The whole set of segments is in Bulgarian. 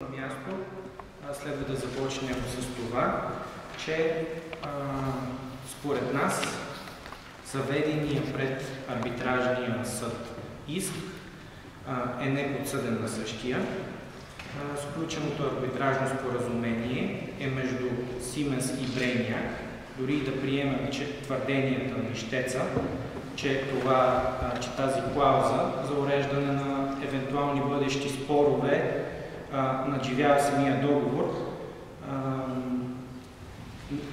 На място следва да започнем с това, че според нас заведения пред арбитражния съд иск е неподсъден на същия. Сключеното арбитражно споразумение е между Siemens и Brainiac. Дори да приемем, че твърденията на ищеца, че тази клауза за уреждане на евентуални бъдещи спорове надживява самия договор,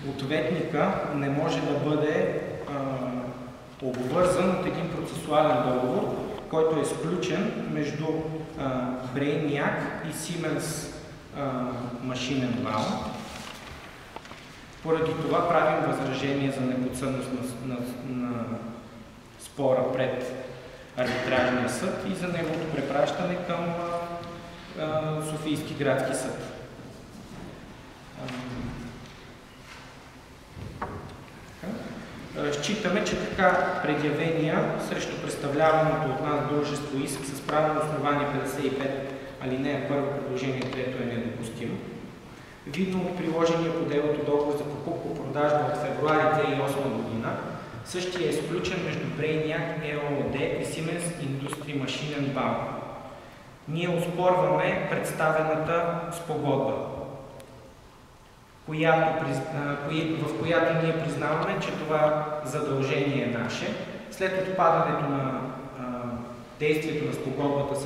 ответника не може да бъде обвързан от един процесуален договор, който е сключен между Brainiac и Siemens машинен бал. Поради това правим възражение за неподсъдност на спора пред арбитражния съд и за неговото препращане към Софийски градски съд. Считаме, че така предявения срещу представляваното от нас дружество иск с правно основание 55 алинея 1 предложение 3 е недопустимо. Видно от приложения по делото договор за покупко-продажба от февруари 2008 година, същия е сключен между Brainiac ЕООД и Siemens Industry машинен бал. Ние оспорваме представената спогодба, в която ние признаваме, че това задължение е наше. След отпадането на действието на спогодбата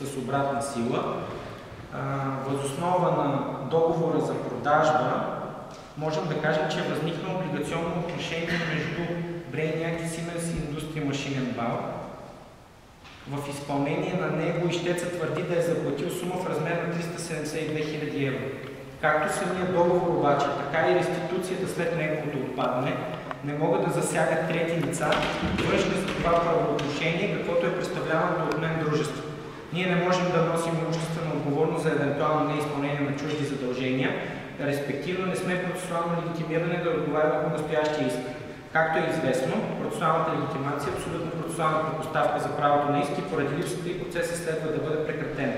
с обратна сила, въз основа на договора за продажба, можем да кажем, че е възникнало облигационно отношение между Brainiac и Siemens Industry машинен бал. В изпълнение на него ищецът твърди да е заплатил сума в размер на 372 000 евро. Както самият договор обаче, така и реституцията след неговото отпадане не могат да засягат трети лица, външни за това правоотношение, каквото е представлявано от мен дружество. Ние не можем да носим имуществена отговорност за евентуално неизпълнение на чужди задължения, респективно не сме процесуално легитимирани да отговаряме по настоящия иск. Както е известно, процесуалната легитимация е абсолютно процесуална предпоставка за правото на иск и поради липсата и процеса следва да бъде прекратен.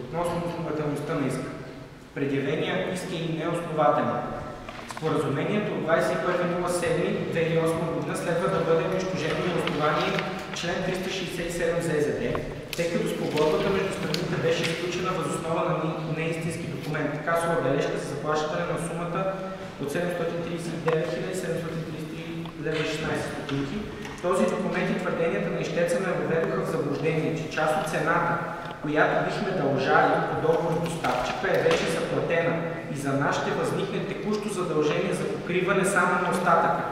Относно основателността на иска. Предявения иск е и неоснователен. Споразумението от 21.07.2008 година следва да бъде унищожено на основание член 367 ЗЗД, тъй като спогодбата между страните беше изключена въз основа на неистински документ, касова бележка за заплащане на сумата от 739 733,16 лв. Този документ и твърденията на ищеца ме въведоха в заблуждение, че част от цената, която бихме дължали по договор с доставчика, е вече заплатена и за нас ще възникне текущо задължение за покриване само на остатъка,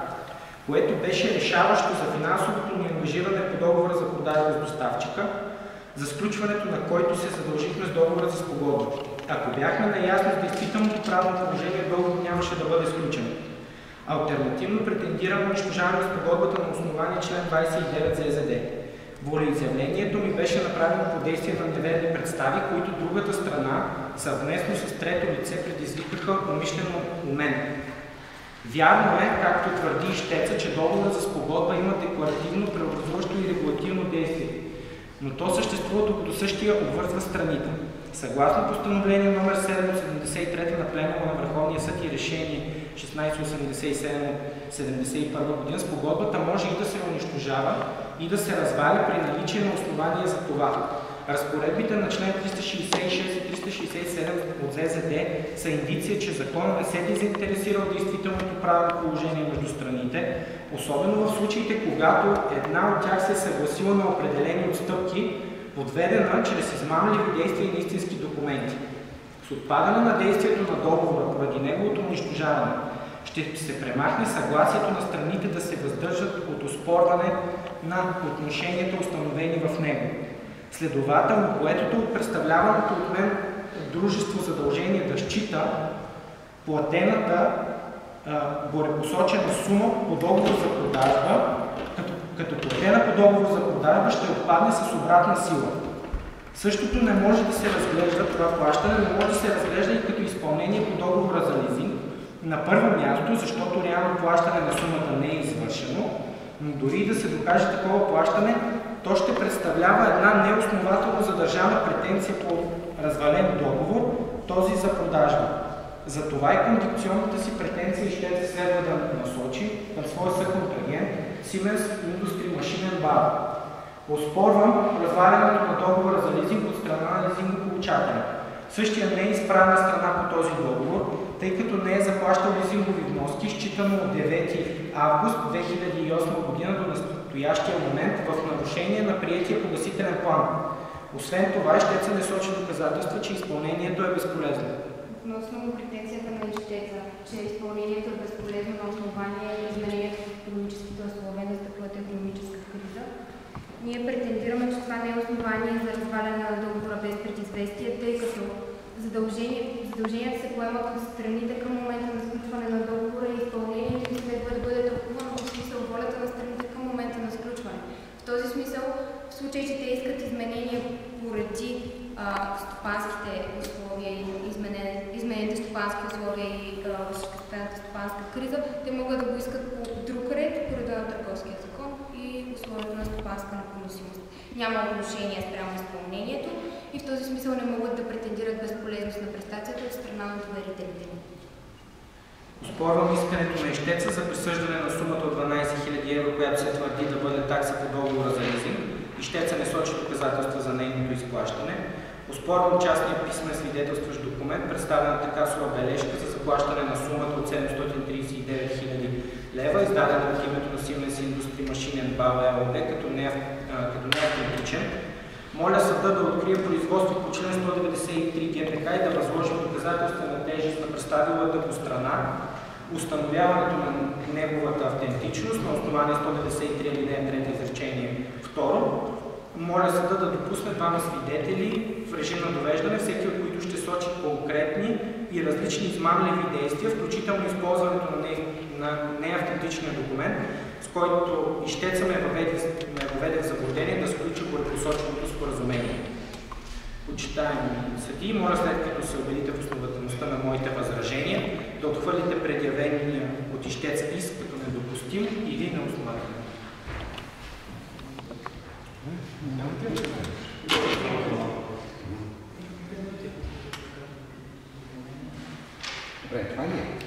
което беше решаващо за финансовото ни ангажиране по договора за продажба с доставчика, за сключването на който се задължихме с договора за спогодба. Ако бяхме наясно с действителното правно положение, договор нямаше да бъде сключен. Алтернативно претендирам унищожаване на спогодбата на основание член 29 ЗЗД. Волеизявлението ми беше направено по действие на неверни представи, които другата страна, съвместно с трето лице, предизвикаха умишлено у мен. Вярно е, както твърди ищеца, че договорът за спогодба има декларативно, преобразуващо и регулативно действие, но то съществува, докато същия обвързва страните. Съгласно постановление номер 7 от 73 на Пленума на Върховния съд и решение 1687 от 1971 година, спогодбата може и да се унищожава и да се развали при наличие на основания за това. Разпоредбите на член 366 и 367 от ЗЗД са индиция, че законът не се заинтересира от действителното правно положение между страните, особено в случаите, когато една от тях се е съгласила на определени отстъпки, подведена чрез измамливи действия и неистински документи. С отпадане на действието на договора поради неговото унищожаване ще се премахне съгласието на страните да се въздържат от оспорване на отношенията, установени в него. Следователно, поетото от представляваното от мен дружество задължение да счита платената горепосочена сума по договор за продажба, като платена по договор за продажба ще отпадне с обратна сила. Същото не може да се разглежда, това плащане не може да се разглежда и като изпълнение по договора за лизинг, на първо място, защото реално плащане на сумата не е извършено, но дори да се докаже такова плащане, то ще представлява една неоснователно задържана претенция по развален договор този за продажба. Затова и кондикционната си претенция ищец следва да насочи към своя съконтрагент Siemens Industry Maschinen Bau. Оспорвам развалянето на договора за лизинг от страна на лизингополучателя. Същия не е изправна страна по този договор, тъй като не е заплащал лизингови вноски, считано от 9 август 2008 година до настоящия момент в нарушение на приетия погасителен план. Освен това, ищеца не сочи доказателства, че изпълнението е безполезно. Относно претенцията на ищеца, че изпълнението е безполезно на основание на изменението в икономическите условия на стъклата икономическа криза, ние претендираме, че това не е основание за разваляне на договора без предизвестие, тъй като задълженията се поемат от страните към момента на сключване на договора и изпълнението им следва да бъде тълкувано в смисъл волята на страните към момента на сключване. В този смисъл, в случай, че те искат изменения поради стопанските условия и изменените стопански условия и съществуващата стопанска криза, те могат да го искат по друг ред, по реда на Търговския закон и условията на стопанска непоносимост. Няма отношение спрямо изпълнението и в този смисъл не могат да претендират безполезност на престацията от страна на доверителите ни. Оспорвам искането на ищеца за присъждане на сумата от 12 000 евро, която се твърди да бъде такса по договора за лизинг. Ищеца не сочи доказателства за нейното изплащане. Оспорвам частния писмен свидетелстващ документ, представената касова бележка за заплащане на сумата от 739 000 лева, издадена от името на Siemens Industry Maschinen Bau ЕООД, като не е автентичен. Моля съда да открие производство по член 193 ГПК и да възложи доказателствена тежест на представилата по страна установяването на неговата автентичност на основание 193 алинея 3 изречение 2. Моля съда да допусне двама свидетели в режим на довеждане, всеки от които ще сочи конкретни и различни измамливи действия, включително използването на неавтентичния документ, с който ищеца ме въведе в заблуждение да сключи горепосоченото споразумение. Почитаеми съдии, моля, след като се убедите в основателността на моите възражения, да отхвърлите предявения от ищеца иск като недопустим или неоснователен. Добре, това ли е?